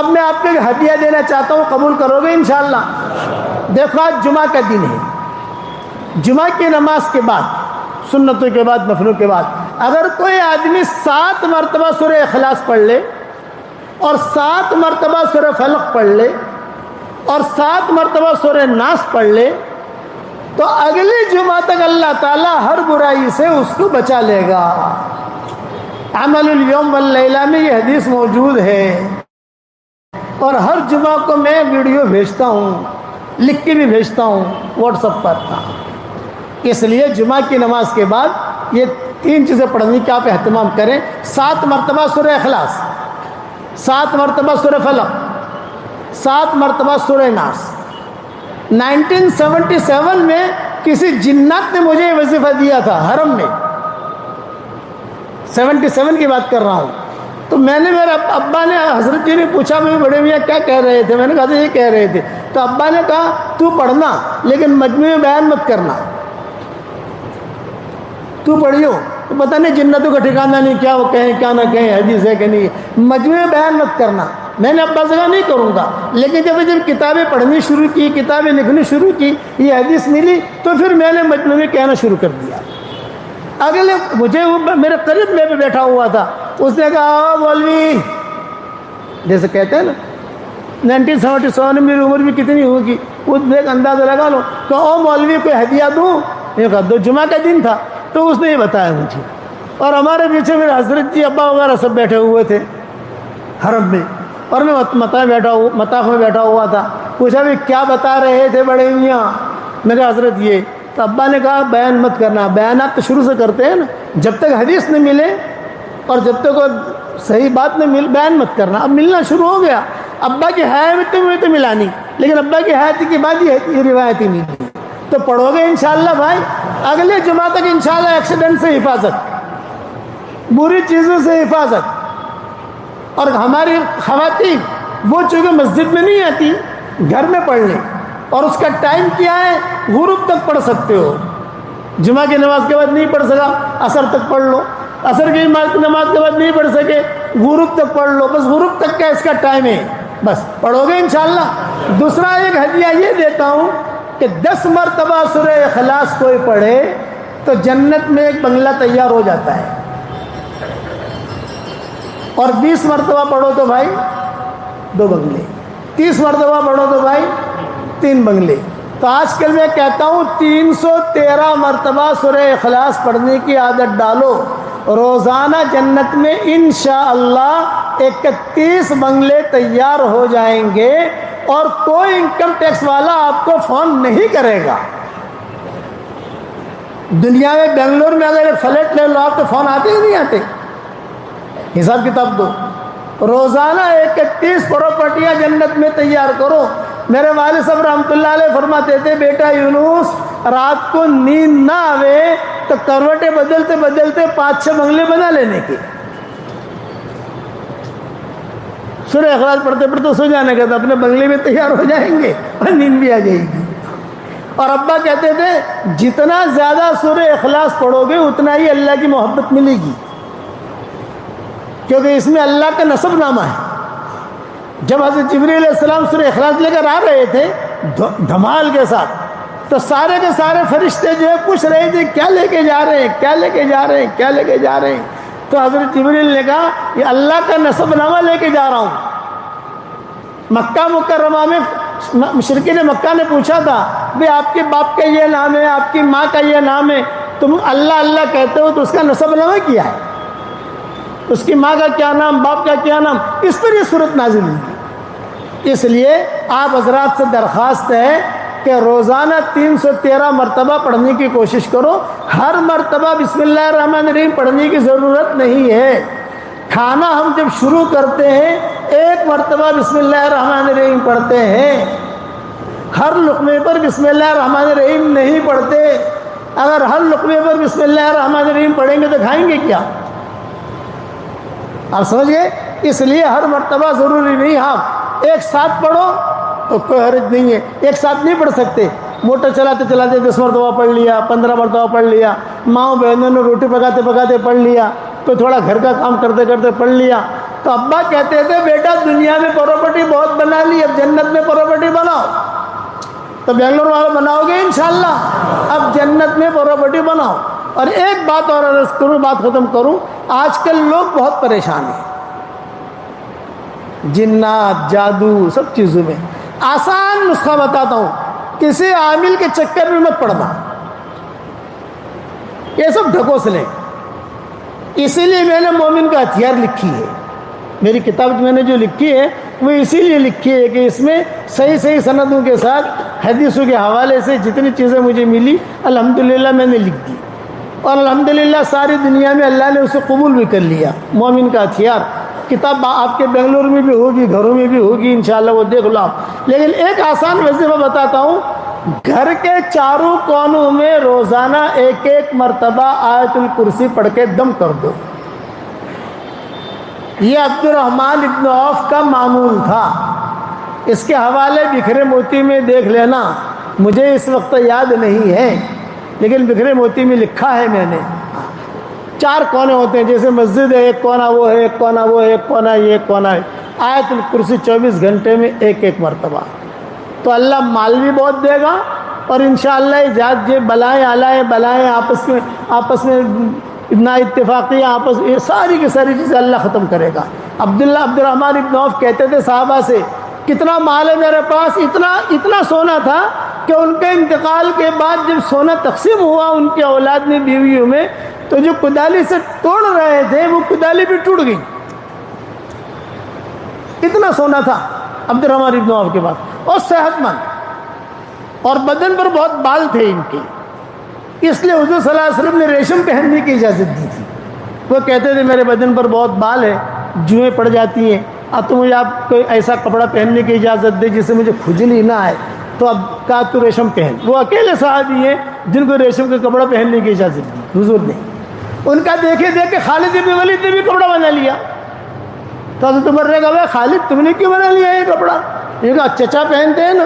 اب میں آپ کو ہدیہ دینا چاہتا ہوں، قبول کرو گے انشاءاللہ؟ دیکھو آج جمعہ کا دن ہے، جمعہ کی نماز کے بعد، سنتوں کے بعد، نفلوں کے بعد، اگر کوئی آدمی 7 مرتبہ سورہ اخلاص پڑھ لے اور 7 مرتبہ سورہ فلق پڑھ لے اور 7 مرتبہ سورہ ناس پڑھ لے تو اگلی جمعہ تک اللہ تعالیٰ ہر برائی سے اس کو بچا لے گا۔ عمل الیوم واللیلہ میں یہ حدیث موجود ہے، اور ہر جمعہ کو میں ویڈیو بھیجتا ہوں، لکھ کے بھی بھیجتا ہوں واٹس ایپ پر۔ اس لیے جمعہ کی نماز کے بعد یہ 3 چیزیں پڑھنے کی آپ اہتمام کریں۔ 7 مرتبہ سورہ اخلاص، 7 مرتبہ سورہ فلق، 7 مرتبہ سورہ ناس۔ 1977 میں کسی جنات نے مجھے یہ وظیفہ دیا تھا حرم میں، 77 کی بات کر رہا ہوں۔ تو میں نے، میرے ابا نے، حضرت جی نے پوچھا میں بڑے میاں کیا کہہ رہے تھے؟ میں نے کہا تھا یہ کہہ رہے تھے۔ تو ابا نے کہا تو پڑھنا لیکن مجموعے بیان مت کرنا، تو پڑھیو، تو پتہ نہیں جنتوں کا ٹھکانہ نہیں، کیا وہ کہیں کیا نہ کہیں، حدیث ہے کہ نہیں، مجموعے بیان مت کرنا۔ میں نے ابا سے کہا نہیں کروں گا، لیکن جب کتابیں پڑھنی شروع کی، کتابیں لکھنی شروع کی، یہ حدیث ملی تو پھر میں نے مجموعے کہنا شروع کر دیا۔ اگلے مجھے وہ میرے قریب میں بھی بیٹھا ہوا تھا، اس نے کہا مولوی، جیسے کہتے ہیں نا 1977 میں میری عمر بھی کتنی ہوگی وہ ایک اندازہ لگا لو، تو او مولوی کوئی ہدیہ دوں؟ یہ کہا دو، جمعہ کا دن تھا تو اس نے یہ بتایا مجھے، اور ہمارے پیچھے میرے حضرت جی ابا وغیرہ سب بیٹھے ہوئے تھے حرم میں، اور میں مطاف میں بیٹھا ہوا تھا۔ پوچھا بھی کیا بتا رہے تھے بڑے میاں؟ میرے حضرت یہ، تو ابا نے کہا بیان مت کرنا۔ بیانات تو شروع سے کرتے ہیں نا، جب تک حدیث نہ ملے اور جب تک صحیح بات نہ مل، بیان مت کرنا۔ اب ملنا شروع ہو گیا، ابا کی حیات میں تو ملا نہیں، لیکن ابا کی حیات کے بعد یہ روایت ہی نہیں تھی۔ تو پڑھو گے انشاءاللہ بھائی، اگلے جمعہ تک انشاءاللہ ایکسیڈنٹ سے حفاظت، بری چیزوں سے حفاظت۔ اور ہماری خواتین وہ چونکہ مسجد میں نہیں آتی، گھر میں پڑھ لیں، اور اس کا ٹائم کیا ہے؟ غروب تک پڑھ سکتے ہو۔ جمعہ کی نماز کے بعد نہیں پڑھ سکا، عصر تک پڑھ لو، عصر کی نماز کے بعد نہیں پڑھ سکے، غروب تک پڑھ لو، بس غروب تک کا اس کا ٹائم ہے، بس پڑھو گے انشاءاللہ۔ دوسرا ایک ہدیہ یہ دیتا ہوں کہ 10 مرتبہ سورہ اخلاص کوئی پڑھے تو جنت میں ایک بنگلہ تیار ہو جاتا ہے، اور 20 مرتبہ پڑھو تو بھائی 2 بنگلے، 30 مرتبہ پڑھو تو بھائی 3 بنگلے۔ تو آج کل میں کہتا ہوں 313 مرتبہ سورہ اخلاص پڑھنے کی عادت ڈالو، روزانہ جنت میں انشاءاللہ 31 بنگلے تیار ہو جائیں گے، اور کوئی انکم ٹیکس والا آپ کو فون نہیں کرے گا۔ دنیا میں بنگلور میں اگر فلیٹ لے لو آپ تو فون آتے ہی نہیں آتے، حساب کتاب دو۔ روزانہ 31 پراپرٹیاں جنت میں تیار کرو۔ میرے والد صاحب رحمۃ اللہ علیہ فرماتے تھے بیٹا یونس، رات کو نیند نہ آوے تو کروٹیں بدلتے بدلتے 5-6 بنگلے بنا لینے کے، سورہ اخلاص پڑھتے پڑھتے سو جانے کا، تو اپنے بنگلے میں تیار ہو جائیں گے اور نیند بھی آ جائے گی۔ اور ابا کہتے تھے جتنا زیادہ سورہ اخلاص پڑھو گے اتنا ہی اللہ کی محبت ملے گی، کیونکہ اس میں اللہ کا نسب نامہ ہے۔ جب حضرت جبریل علیہ السلام سورہ اخلاص لے کر آ رہے تھے دھمال کے ساتھ، تو سارے کے سارے فرشتے جو ہے پوچھ رہے تھے کیا لے کے جا رہے ہیں، کیا لے کے جا رہے ہیں، کیا لے کے جا رہے ہیں؟ تو حضرت جبریل نے کہا یہ اللہ کا نسب نامہ لے کے جا رہا ہوں۔ مکہ مکرمہ میں مشرکین مکہ نے پوچھا تھا بھئی آپ کے باپ کا یہ نام ہے، آپ کی ماں کا یہ نام ہے، تم اللہ اللہ کہتے ہو تو اس کا نسب نامہ کیا ہے؟ اس کی ماں کا کیا نام، باپ کا کیا نام؟ اس پر یہ صورت نازل ہوئی۔ اس لیے آپ حضرات سے درخواست ہے کہ روزانہ 313 مرتبہ پڑھنے کی کوشش کرو۔ ہر مرتبہ بسم اللہ الرحمن الرحیم پڑھنے کی ضرورت نہیں ہے۔ کھانا ہم جب شروع کرتے ہیں 1 مرتبہ بسم اللہ الرحمن الرحیم پڑھتے ہیں، ہر لقمے پر بسم اللہ الرحمن الرحیم نہیں پڑھتے۔ اگر ہر لقمے پر بسم اللہ الرحمن الرحیم پڑھیں گے تو کھائیں گے کیا؟ آپ سمجھ گئے؟ اس لیے ہر مرتبہ ضروری نہیں، ہاں ایک ساتھ پڑھو تو کوئی حرج نہیں ہے، ایک ساتھ نہیں پڑھ سکتے، موٹر چلاتے چلاتے 10 مرتبہ پڑھ لیا، 15 مرتبہ پڑھ لیا، ماؤں بہنوں نے روٹی پکاتے پکاتے پڑھ لیا، تو تھوڑا گھر کا کام کرتے کرتے پڑھ لیا۔ تو ابا کہتے تھے بیٹا دنیا میں پراپرٹی بہت بنا لی، اب جنت میں پراپرٹی بناؤ. تو بنگلور والے بناؤ گے انشاءاللہ. اب جنت میں پراپرٹی بناؤ. اور ایک بات اور عرض کروں، بات ختم کروں. آج کل لوگ بہت پریشان ہیں جنات جادو سب چیزوں میں. آسان نسخہ بتاتا ہوں، کسی عامل کے چکر میں مت پڑنا، یہ سب ڈھکوس لیں. اسی لیے میں نے مومن کا ہتھیار لکھی ہے. میری کتاب میں نے جو لکھی ہے وہ اسی لیے لکھی ہے کہ اس میں صحیح سندوں کے ساتھ حدیثوں کے حوالے سے جتنی چیزیں مجھے ملی الحمدللہ میں نے لکھ دی. اور الحمدللہ ساری دنیا میں اللہ نے اسے قبول بھی کر لیا. مومن کا ہتھیار کتاب آپ کے بنگلور میں بھی ہوگی، گھروں میں بھی ہوگی انشاءاللہ، وہ دیکھ لو آپ. لیکن ایک آسان وظیفہ بتاتا ہوں. گھر کے چاروں کونوں میں روزانہ ایک مرتبہ آیت الکرسی پڑھ کے دم کر دو. یہ عبد الرحمن ابن عوف کا معمول تھا. اس کے حوالے بکھرے موتی میں دیکھ لینا، مجھے اس وقت یاد نہیں ہے لیکن بکھرے موتی میں لکھا ہے میں نے. 4 کونے ہوتے ہیں، جیسے مسجد ہے، ایک کونا وہ ہے، ایک کونا وہ ہے، ایک کونا یہ، ایک کونا ہے. آیت الکرسی 24 گھنٹے میں ایک مرتبہ. تو اللہ مال بھی بہت دے گا اور انشاءاللہ ایجاد جو بلائیں آلائیں بلائیں آپس میں نا اتفاقی یہ ساری کی ساری چیزیں اللہ ختم کرے گا. عبد الرحمن ابن عوف کہتے تھے صحابہ سے، کتنا مال ہے میرے پاس، اتنا سونا تھا کہ ان کے انتقال کے بعد جب سونا تقسیم ہوا ان کے اولاد میں بیویوں میں، تو جو کدالی سے توڑ رہے تھے وہ کدالی بھی ٹوٹ گئی. اتنا سونا تھا عبد الرحمن ابن عوف کے پاس. اور صحت مند، اور بدن پر بہت بال تھے ان کے. اس لیے حضور صلی اللہ علیہ وسلم نے ریشم پہننے کی اجازت دی تھی. وہ کہتے تھے میرے بدن پر بہت بال ہے، جوئیں پڑ جاتی ہیں، اب تو مجھے آپ کوئی ایسا کپڑا پہننے کی اجازت دے جس سے مجھے کھجلی نہ آئے. تو اب کہا تو ریشم پہن. وہ اکیلے صحابی ہیں جن کو ریشم کا کپڑا پہننے کی اجازت دی حضور نے. ان کا دیکھ کے خالد بن ولید نے بھی کپڑا بنا لیا. تو حضرت عمر نے کہا خالد تم نے کیوں بنا لیا یہ کپڑا؟ یہ کہا چچا پہنتے ہیں نا.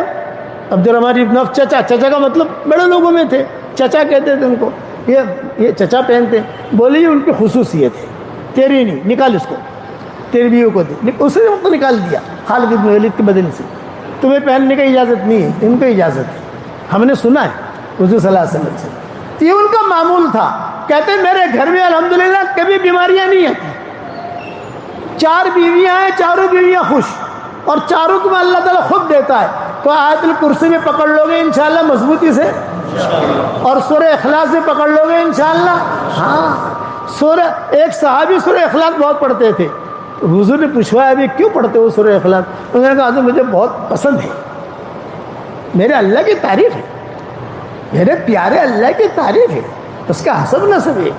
عبد الرحمن ابن عوف چچا کا مطلب بڑے لوگوں میں تھے، چچا کہتے تھے ان کو. یہ چچا پہنتے ہیں. بولے یہ ان کی خصوصیت ہے، تیری نہیں، نکال اس کو، تیری بیوی کو دے. اسے وقت نکال دیا خالد بن ولید کے بدن سے. تمہیں پہننے کی اجازت نہیں ہے، ان کو اجازت ہے. ہم نے سنا ہے حضور صلی اللہ علیہ وسلم سے. تو یہ ان کا معمول تھا. کہتے ہیں میرے گھر میں الحمدللہ کبھی بیماریاں نہیں آتی. 4 بیویاں ہیں، چاروں بیویاں خوش، اور چاروں کو اللہ تعالیٰ خود دیتا ہے. تو آیت الکرسی میں پکڑ لو گے انشاءاللہ مضبوطی سے، اور سورہ اخلاص میں پکڑ لو گے انشاءاللہ. ہاں ایک صحابی سورہ اخلاص بہت پڑھتے تھے. حضور نے پوچھوایا ابھی کیوں پڑھتے ہو سورہ اخلاص؟ انہوں نے کہا حضور مجھے بہت پسند ہے، میرے اللہ کی تعریف ہے، میرے پیارے اللہ کی تعریف ہے، اس کا حسب نسب ہے.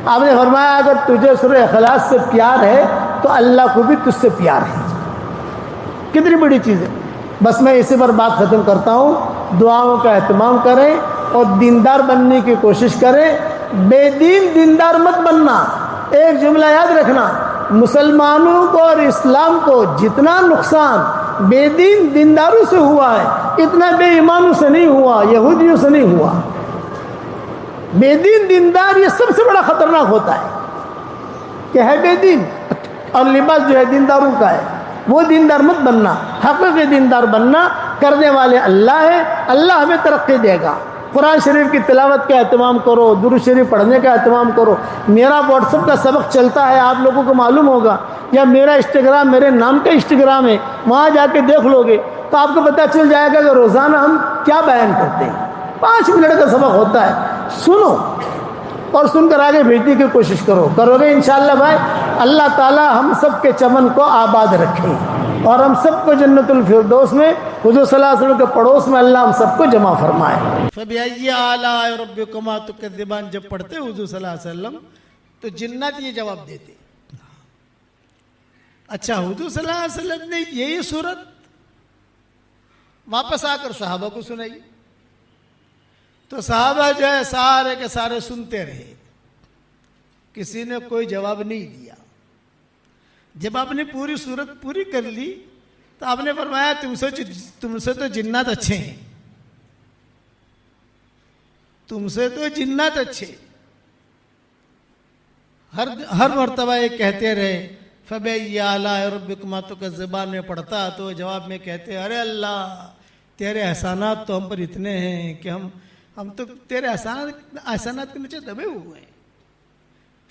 آپ نے فرمایا اگر تجھے سورہ اخلاص سے پیار ہے تو اللہ کو بھی تجھ سے پیار ہے. کتنی بڑی چیز ہے. بس میں اسی پر بات ختم کرتا ہوں. دعاؤں کا اہتمام کریں اور دیندار بننے کی کوشش کریں. بے دین دیندار مت بننا. ایک جملہ یاد رکھنا، مسلمانوں کو اور اسلام کو جتنا نقصان بے دین دینداروں سے ہوا ہے اتنا بے ایمانوں سے نہیں ہوا، یہودیوں سے نہیں ہوا. بے دین دیندار یہ سب سے بڑا خطرناک ہوتا ہے کہ ہے بے دین، اور لباس جو ہے دینداروں کا ہے. وہ دیندار مت بننا، حقیقی دیندار بننا. کرنے والے اللہ ہے، اللہ ہمیں ترقی دے گا. قرآن شریف کی تلاوت کا اہتمام کرو، درود شریف پڑھنے کا اہتمام کرو. میرا واٹس ایپ کا سبق چلتا ہے، آپ لوگوں کو معلوم ہوگا، یا میرا انسٹاگرام میرے نام کا انسٹاگرام ہے، وہاں جا کے دیکھ لو گے تو آپ کو پتہ چل جائے گا کہ روزانہ ہم کیا بیان کرتے ہیں. 5 منٹ کا سبق ہوتا ہے. سنو اور سن کر آگے بھیجنے کی کوشش کرو گے انشاءاللہ بھائی. اللہ تعالی ہم سب کے چمن کو آباد رکھے اور ہم سب کو جنت الفردوس میں حضور صلی اللہ علیہ وسلم کے پڑوس میں اللہ ہم سب کو جمع فرمائے. فَبِأَيِّ آلَاءِ رَبِّكُمَا تُكَذِّبَانِ جب پڑھتے حضور صلی اللہ علیہ وسلم تو جنات یہ جواب دیتے. اچھا حضور صلی اللہ علیہ وسلم نے یہی صورت واپس آ کر صحابہ کو سنائی تو صحابہ جو ہے سارے کے سارے سنتے رہے، کسی نے کوئی جواب نہیں دیا. جب آپ نے پوری صورت پوری کر لی تو آپ نے فرمایا تم سے تو جنات اچھے ہیں، تم سے تو جنات اچھے. ہر مرتبہ یہ کہتے رہے فَبِأَيِّ آلَاءِ رَبِّكُمَا تُكَذِّبَانِ میں پڑھتا تو جواب میں کہتے ارے اللہ تیرے احسانات تو ہم پر اتنے ہیں کہ ہم تو تیرے احسانات کے نیچے دبے ہوئے ہیں.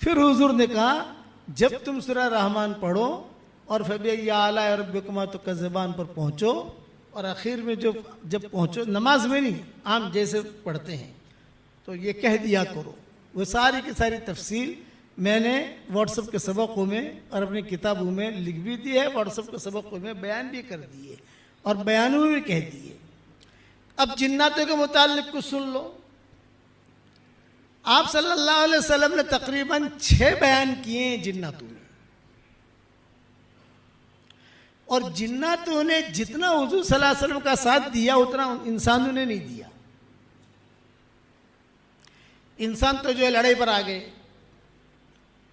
پھر حضور نے کہا جب تم سورہ رحمان پڑھو اور فَبِأَيِّ آلَاءِ رَبِّكُمَا تُكَذِّبَانِ پر پہنچو اور آخر میں جب پہنچو نماز میں نہیں عام جیسے پڑھتے ہیں تو یہ کہہ دیا کرو. وہ ساری کی ساری تفصیل میں نے واٹس ایپ کے سبقوں میں اور اپنی کتابوں میں لکھ بھی دی ہے, واٹس ایپ کے سبقوں میں بیان بھی کر دیے اور بیانوں میں بھی کہہ دیے. اب جناتوں کے متعلق کچھ سن لو. آپ صلی اللہ علیہ وسلم نے تقریباً 6 بیان کیے ہیں جناتوں میں, اور جناتوں نے جتنا حضور صلی اللہ علیہ وسلم کا ساتھ دیا اتنا انسانوں نے نہیں دیا. انسان تو جو ہے لڑائی پر آ گئے,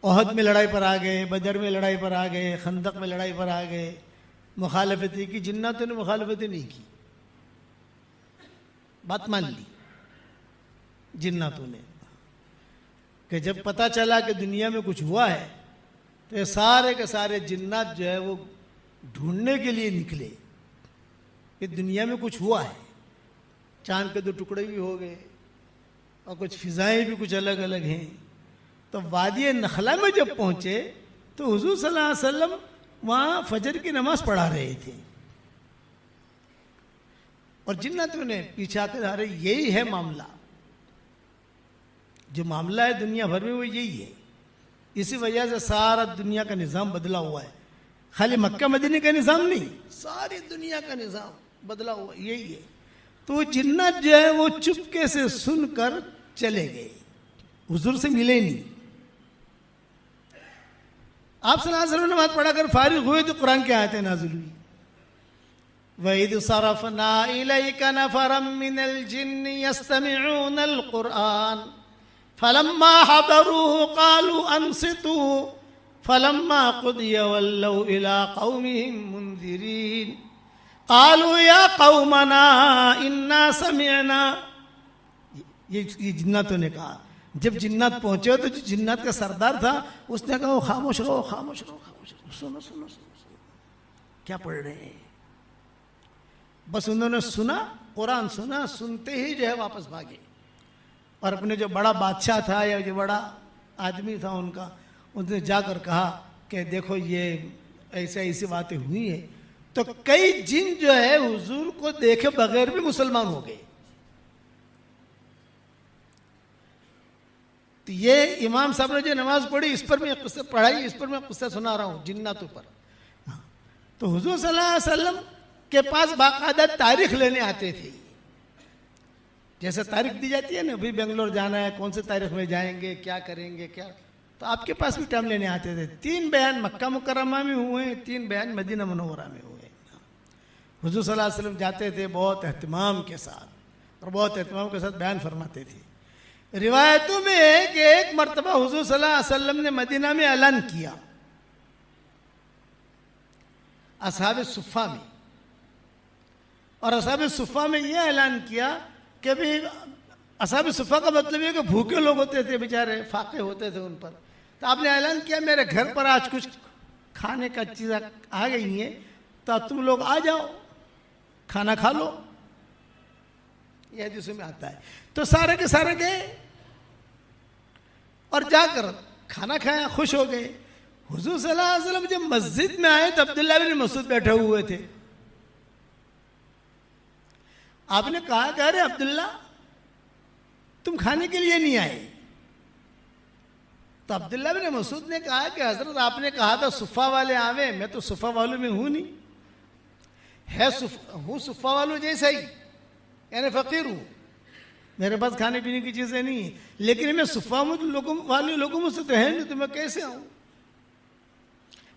احد میں لڑائی پر آ گئے, بدر میں لڑائی پر آ گئے, خندق میں لڑائی پر آ گئے, مخالفتیں کی. جناتوں نے مخالفتیں نہیں کی, بات مان لی جناتوں نے کہ جب پتہ چلا کہ دنیا میں کچھ ہوا ہے تو یہ سارے کے سارے جنات جو ہے وہ ڈھونڈنے کے لیے نکلے کہ دنیا میں کچھ ہوا ہے. چاند کے 2 ٹکڑے بھی ہو گئے اور کچھ فضائیں بھی کچھ الگ الگ ہیں. تو وادی نخلا میں جب پہنچے تو حضور صلی اللہ علیہ وسلم وہاں فجر کی نماز پڑھا رہے تھے اور جناتوں نے پیچھے آ کر آ رہے یہی ہے معاملہ, جو معاملہ ہے دنیا بھر میں وہ یہی ہے. اسی وجہ سے سارا دنیا کا نظام بدلا ہوا ہے, خالی مکہ مدینہ کا نظام نہیں, ساری دنیا کا نظام بدلا ہوا یہی ہے. تو جنات جو ہے وہ چپکے سے سن کر چلے گئے, حضور سے ملے نہیں. آپ صلی اللہ علیہ وسلم نے نماز پڑھا کر فارغ ہوئے تو قرآن کی آیتیں نازل ہوئی. وَإِذْ صَرَفْنَا إِلَيْكَ نَفَرًا مِّنَ الْجِنِّ يَسْتَمِعُونَ الْقُرْآنَ فَلَمَّا حَضَرُوهُ قَالُوا أَنصِتُوا فَلَمَّا قُضِيَ وَلَّوْا إِلَىٰ قَوْمِهِمْ مُنذِرِينَ قَالُوا يَا قَوْمَنَا إِنَّا سَمِعْنَا. یہ جناتوں نے کہا. جب جنات پہنچے تو جو جنات کا سردار تھا اس نے کہا خاموش رہو خاموش رہو خاموش رہو, سنو سنو سنو کیا پڑھ رہے ہیں. بس انہوں نے سنا, قرآن سنا, سنتے ہی جو ہے واپس بھاگے اور اپنے جو بڑا بادشاہ تھا یا جو بڑا آدمی تھا ان کا, اس نے جا کر کہا کہ دیکھو یہ ایسی باتیں ہوئی ہیں. تو کئی جن جو ہے حضور کو دیکھے بغیر بھی مسلمان ہو گئے. تو یہ امام صاحب نے جو نماز پڑھی اس پر میں قصہ پڑھائی, اس پر میں قصہ سنا رہا ہوں جناتوں پر. تو حضور صلی اللہ علیہ وسلم کے پاس باقاعدہ تاریخ لینے آتے تھے, جیسے تاریخ دی جاتی ہے نا, ابھی بنگلور جانا ہے, کون سے تاریخ میں جائیں گے, کیا کریں گے, کیا. تو آپ کے پاس بھی ٹائم لینے آتے تھے. 3 بیان مکہ مکرمہ میں ہوئے, 3 بیان مدینہ منورہ میں ہوئے. حضور صلی اللہ علیہ وسلم جاتے تھے بہت اہتمام کے ساتھ اور بہت اہتمام کے ساتھ بیان فرماتے تھے. روایتوں میں ہے کہ ایک مرتبہ حضور صلی اللہ علیہ وسلم نے مدینہ میں اعلان کیا اصحاب صفہ میں, اور اصحاب صفہ میں یہ اعلان کیا کہ بھی اصحاب صفہ کا مطلب یہ کہ بھوکے لوگ ہوتے تھے بیچارے, فاقے ہوتے تھے ان پر. تو آپ نے اعلان کیا میرے گھر پر آج کچھ کھانے کا چیزیں آ گئی ہیں تو تم لوگ آ جاؤ کھانا کھا لو. یہ حدیث میں آتا ہے. تو سارے کے سارے گئے اور جا کر کھانا کھایا, خوش ہو گئے. حضور صلی اللہ علیہ وسلم جب مسجد میں آئے تو عبداللہ بن مسعود بیٹھے ہوئے تھے. آپ نے کہا کہ ارے عبداللہ تم کھانے کے لیے نہیں آئے. تو عبداللہ بن مسعود نے کہا کہ حضرت آپ نے کہا تھا صفہ والے آویں, میں تو صفہ والوں میں ہوں نہیں, ہوں صفہ والوں جیسا ہی, یعنی فقیر ہوں, میرے پاس کھانے پینے کی چیزیں نہیں ہیں, لیکن میں صفہ والے لوگوں میں سے تو ہے نہیں, تو میں کیسے آؤں.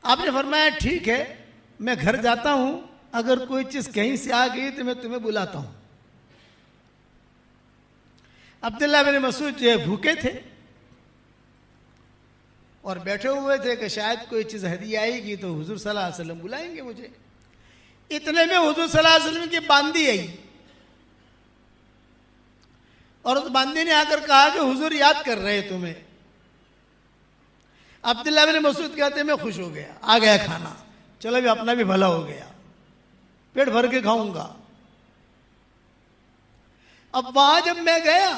آپ نے فرمایا ٹھیک ہے میں گھر جاتا ہوں, اگر کوئی چیز کہیں سے آ گئی تو میں تمہیں بلاتا ہوں. عبداللہ بن مسعود جو بھوکے تھے اور بیٹھے ہوئے تھے کہ شاید کوئی چیز ہدیہ آئے گی تو حضور صلی اللہ علیہ وسلم بلائیں گے مجھے. اتنے میں حضور صلی اللہ علیہ وسلم کی باندی آئی اور اس باندی نے آ کر کہا کہ حضور یاد کر رہے تمہیں. عبداللہ بن مسعود کہتے ہیں میں خوش ہو گیا، آ گیا کھانا، چلو بھی اپنا بھی بھلا ہو گیا، پیٹ بھر کے کھاؤں گا۔ اب وہاں جب میں گیا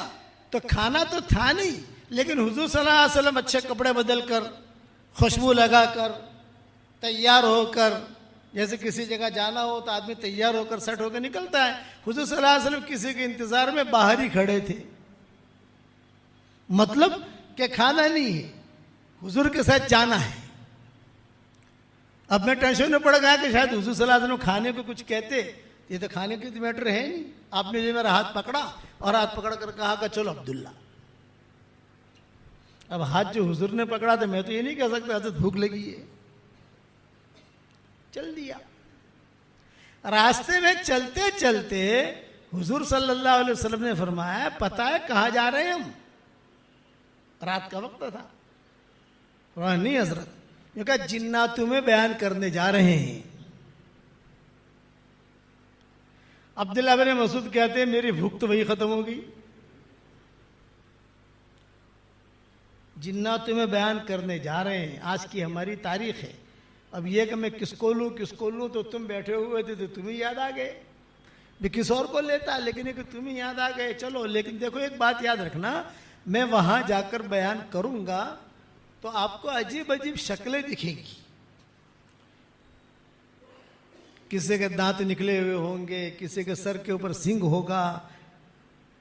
تو کھانا تو تھا نہیں، لیکن حضور صلی اللہ علیہ وسلم اچھے کپڑے بدل کر، خوشبو لگا کر، تیار ہو کر، جیسے کسی جگہ جانا ہو تو آدمی تیار ہو کر سیٹ ہو کے نکلتا ہے، حضور صلی اللہ علیہ وسلم کسی کے انتظار میں باہر ہی کھڑے تھے، مطلب کہ کھانا نہیں ہے، حضور کے ساتھ جانا ہے۔ اب میں ٹینشن میں پڑ گیا کہ شاید حضور صلی اللہ علیہ وسلم کھانے کو کچھ کہتے، یہ تو کھانے کی میٹر ہے نہیں۔ آپ نے جو میرا ہاتھ پکڑا اور ہاتھ پکڑ کر کہا کہ چلو عبداللہ۔ اب ہاتھ جو حضور نے پکڑا تھا، میں تو یہ نہیں کہہ سکتا حضرت بھوک لگی ہے، چل دیا۔ راستے میں چلتے چلتے حضور صلی اللہ علیہ وسلم نے فرمایا پتہ ہے کہاں جا رہے ہیں ہم؟ رات کا وقت تھا۔ نہیں حضرت، یہ کہا جناتوں میں بیان کرنے جا رہے ہیں۔ عبداللہ بن مسعود کہتے ہیں میری بھوک تو وہی ختم ہو گئی۔ جناتوں میں بیان کرنے جا رہے ہیں، آج کی ہماری تاریخ ہے۔ اب یہ کہ میں کس کو لوں تو تم بیٹھے ہوئے تھے تو تمہیں یاد آ گئے، بھی کس اور کو لیتا، لیکن یہ کہ تمہیں یاد آ گئے۔ چلو، لیکن دیکھو ایک بات یاد رکھنا، میں وہاں جا کر بیان کروں گا تو آپ کو عجیب عجیب شکلیں دکھیں گی، کسی کے دانت نکلے ہوئے ہوں گے، کسی کے سر کے اوپر سنگ ہوگا،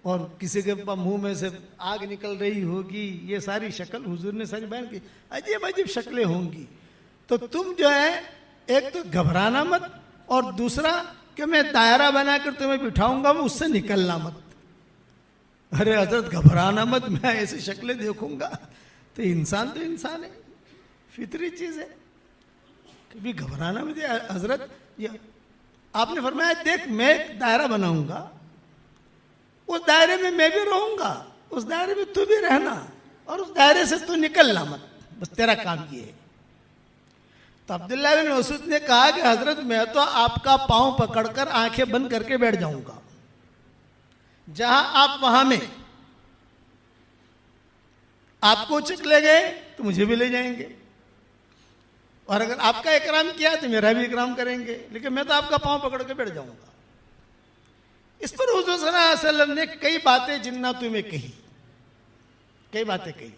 اور کسی کے منہ میں سے آگ نکل رہی ہوگی۔ یہ ساری شکل حضور نے ساری بیان کی، عجیب عجیب شکلیں ہوں گی۔ تو تم جو ہے ایک تو گھبرانا مت، اور دوسرا کہ میں دائرہ بنا کر تمہیں بٹھاؤں گا، وہ اس سے نکلنا مت۔ ارے حضرت گھبرانا مت، میں ایسی شکلیں دیکھوں گا تو انسان ہے، فطری چیز ہے، کبھی گھبرانا مت۔ حضرت یہ آپ نے فرمایا دیکھ میں ایک دائرہ بناؤں گا، اس دائرے میں میں بھی رہوں گا، اس دائرے میں تو بھی رہنا، اور اس دائرے سے تو نکلنا مت، بس تیرا کام یہ ہے۔ تو عبداللہ بن مسعود نے کہا کہ حضرت میں تو آپ کا پاؤں پکڑ کر آنکھیں بند کر کے بیٹھ جاؤں گا، جہاں آپ وہاں میں، آپ کو چک لے گئے تو مجھے بھی لے جائیں گے، اور اگر آپ کا اکرام کیا تو میرا بھی اکرام کریں گے، لیکن میں تو آپ کا پاؤں پکڑ کے بیٹھ جاؤں گا۔ اس پر حضور صلی اللہ علیہ وسلم نے کئی باتیں جناتوں میں کہی، کئی باتیں کہی۔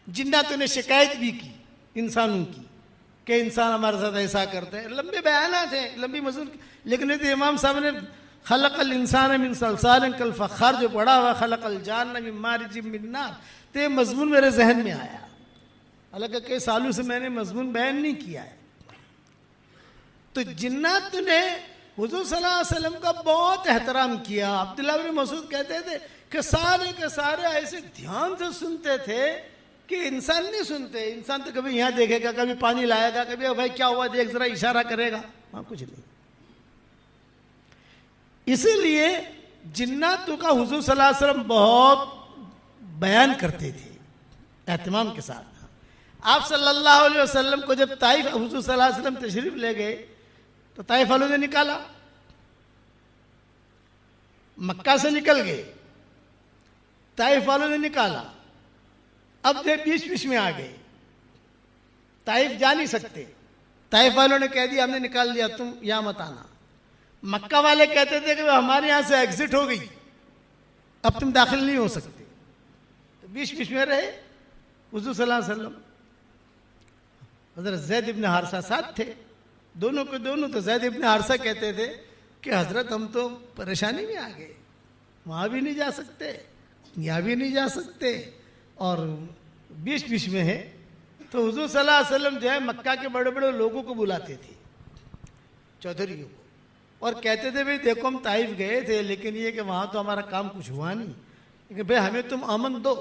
جناتوں نے شکایت بھی کی انسانوں کی کہ انسان ہمارے ساتھ ایسا کرتے ہیں، لمبے بیانات ہیں، لمبی مضمون، لیکن امام صاحب نے خلق الانسان من صلصال کالفخار جو پڑھا ہوا، خلق الجان من مارج من نار، تو یہ مضمون میرے ذہن میں آیا، حالانکہ کئی سالوں سے میں نے مضمون بیان نہیں کیا ہے۔ تو جنات نے حضور صلی اللہ علیہ وسلم کا بہت احترام کیا۔ عبداللہ بن مسعود کہتے تھے کہ سارے کے سارے ایسے دھیان سے سنتے تھے کہ انسان نہیں سنتے، انسان تو کبھی یہاں دیکھے گا، کبھی پانی لائے گا، کبھی بھائی کیا ہوا دیکھ ذرا، اشارہ کرے گا، وہاں کچھ نہیں۔ اسی لیے جناتوں کا حضور صلی اللہ علیہ وسلم بہت بیان کرتے تھے اہتمام کے ساتھ۔ آپ صلی اللہ علیہ وسلم کو جب طائف حضور صلی اللہ علیہ وسلم تشریف لے گئے تو طائف والوں نے نکالا، مکہ سے نکل گئے، طائف والوں نے نکالا، اب جو بیچ میں آ گئے، طائف جا نہیں سکتے، طائف والوں نے کہہ دیا ہم نے نکال دیا، تم یہاں مت آنا۔ مکہ والے کہتے تھے کہ ہمارے یہاں سے ایگزٹ ہو گئی، اب تم داخل نہیں ہو سکتے، تو بیچ میں رہے حضور صلی اللہ علیہ وسلم۔ حضرت زید ابن حارثہ ساتھ تھے، دونوں کے دونوں۔ تو زید ابن حارثہ کہتے تھے کہ حضرت ہم تو پریشانی میں آ گئے، وہاں بھی نہیں جا سکتے، یہاں بھی نہیں جا سکتے، اور بیچ میں ہے۔ تو حضور صلی اللہ علیہ وسلم جو ہے مکہ کے بڑے بڑے لوگوں کو بلاتے تھے، چودھریوں کو، اور کہتے تھے بھئی دیکھو ہم طائف گئے تھے، لیکن یہ کہ وہاں تو ہمارا کام کچھ ہوا نہیں، لیکن بھئی ہمیں تم امن دو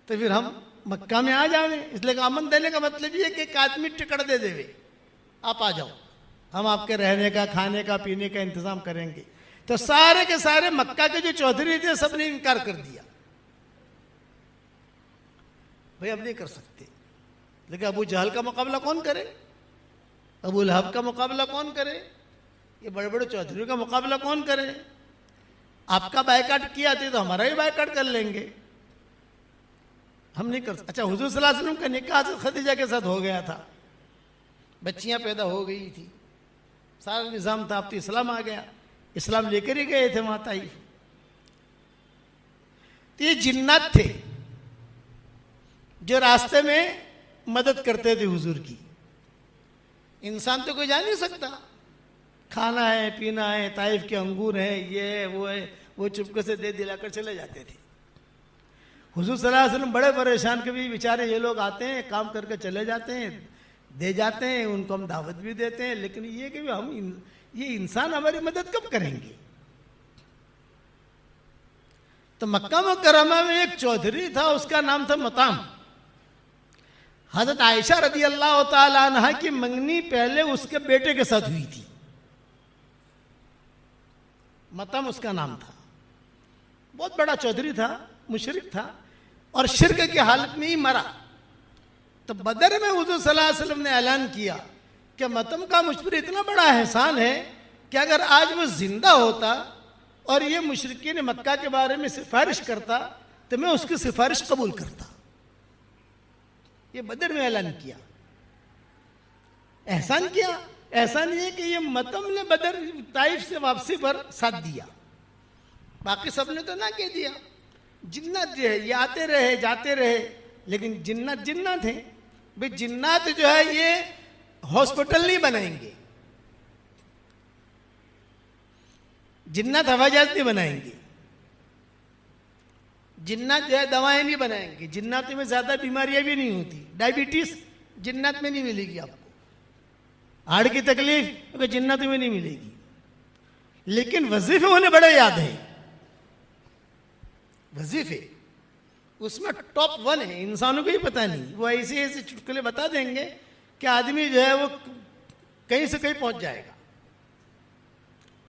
تو پھر ہم مکہ میں آ جاویں۔ اس لیے کہ امن دینے کا مطلب یہ کہ ایک آدمی ٹکٹ دے دے، آپ آ جاؤ، ہم آپ کے رہنے کا، کھانے کا، پینے کا انتظام کریں گے۔ تو سارے کے سارے مکہ کے جو چودھری تھے سب نے انکار کر دیا، بھئی اب نہیں کر سکتے۔ لیکن ابو جہل کا مقابلہ کون کرے، ابو لہب کا مقابلہ کون کرے، یہ بڑے بڑے چودھریوں کا مقابلہ کون کرے؟ آپ کا بائیکاٹ کیا تھے تو ہمارا بھی بائیکاٹ کر لیں گے۔ ہم نہیں کر سکتے. اچھا حضور صلی اللہ علیہ وسلم کا نکاح حضرت خدیجہ کے ساتھ ہو گیا تھا, بچیاں پیدا ہو گئی تھی, سارا نظام تھا, اب تو اسلام آ گیا, اسلام لے کر ہی گئے تھے وہاں طائف. تو یہ جنات تھے جو راستے میں مدد کرتے تھے حضور کی. انسان تو کوئی جا نہیں سکتا, کھانا ہے پینا ہے, طائف کے انگور ہیں, یہ ہے وہ ہے, وہ چپکے سے دے دلا کر چلے جاتے تھے. حضور صلی اللہ علیہ وسلم بڑے پریشان, کبھی بیچارے یہ لوگ آتے ہیں کام کر کے چلے جاتے ہیں, دے جاتے ہیں, ان کو ہم دعوت بھی دیتے ہیں, لیکن یہ کہ ہم یہ انسان ہماری مدد کب کریں گے. تو مکہ مکرمہ میں ایک چودھری تھا, اس کا نام تھا مطعم. حضرت عائشہ رضی اللہ تعالی عنہ کی منگنی پہلے اس کے بیٹے کے ساتھ ہوئی تھی. مطعم اس کا نام تھا, بہت بڑا چودھری تھا, مشرک تھا, اور شرک کی حالت میں ہی مرا. تو بدر میں حضور صلی اللہ علیہ وسلم نے اعلان کیا کہ مطعم کا مجھ پر اتنا بڑا احسان ہے کہ اگر آج وہ زندہ ہوتا اور یہ مشرکین مکہ کے بارے میں سفارش کرتا تو میں اس کی سفارش قبول کرتا. یہ بدر میں اعلان کیا, احسان کیا. احسان یہ کہ یہ مطعم نے بدر طائف سے واپسی پر ساتھ دیا, باقی سب نے تو نہ کہہ دیا. جنات جو ہے یہ آتے رہے جاتے رہے, لیکن جنات ہیں بھئی. جنات جو ہے یہ ہاسپٹل نہیں بنائیں گے, جنات ہوائی جہاز نہیں بنائیں گے, جنات جو ہے دوائیں نہیں بنائیں گے, جنات میں زیادہ بیماریاں بھی نہیں ہوتی. ڈائبٹیز جنات میں نہیں ملے گی آپ کو, ہارٹ کی تکلیف جنات میں نہیں ملے گی. لیکن وظیفے انہیں بڑے یاد ہیں, وظیفے اس میں ٹاپ 1 ہے. انسانوں کو ہی پتہ نہیں, وہ ایسے ایسے چٹکلے بتا دیں گے کہ آدمی جو ہے وہ کہیں سے کہیں پہنچ جائے گا.